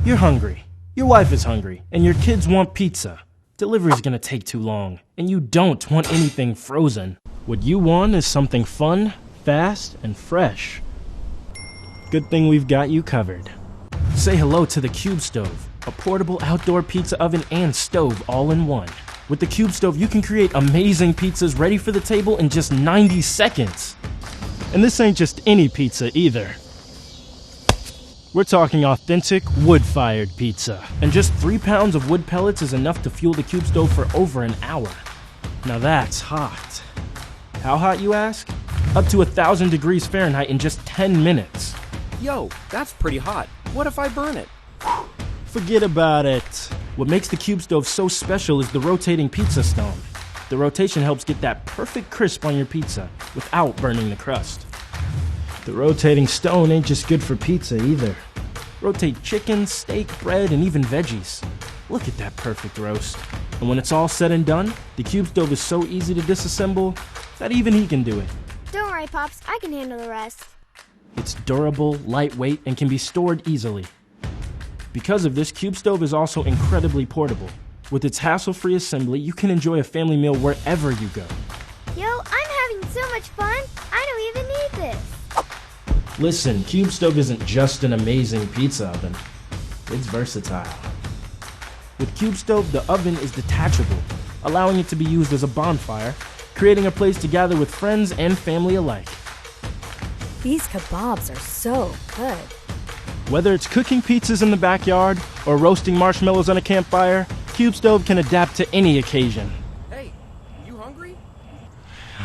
You're hungry, your wife is hungry, and your kids want pizza. Delivery's gonna take too long, and you don't want anything frozen. What you want is something fun, fast, and fresh. Good thing we've got you covered. Say hello to the QUBESTOVE, a portable outdoor pizza oven and stove all in one. With the QUBESTOVE, you can create amazing pizzas ready for the table in just 90 seconds. And this ain't just any pizza either. We're talking authentic wood-fired pizza. And just 3 pounds of wood pellets is enough to fuel the QUBESTOVE for over an hour. Now that's hot. How hot, you ask? Up to 1,000 degrees Fahrenheit in just 10 minutes. Yo, that's pretty hot. What if I burn it? Forget about it. What makes the QUBESTOVE so special is the rotating pizza stone. The rotation helps get that perfect crisp on your pizza without burning the crust. The rotating stone ain't just good for pizza either. Rotate chicken, steak, bread, and even veggies. Look at that perfect roast. And when it's all said and done, the QUBESTOVE is so easy to disassemble that even he can do it. Don't worry, Pops, I can handle the rest. It's durable, lightweight, and can be stored easily. Because of this, QUBESTOVE is also incredibly portable. With its hassle-free assembly, you can enjoy a family meal wherever you go. Yo, I'm having so much fun, I don't even need this. Listen, QUBESTOVE isn't just an amazing pizza oven. It's versatile. With QUBESTOVE, the oven is detachable, allowing it to be used as a bonfire, creating a place to gather with friends and family alike. These kebabs are so good. Whether it's cooking pizzas in the backyard or roasting marshmallows on a campfire, QUBESTOVE can adapt to any occasion. Hey, you hungry?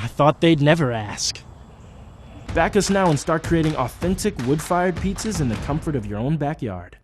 I thought they'd never ask. Back us now and start creating authentic wood-fired pizzas in the comfort of your own backyard.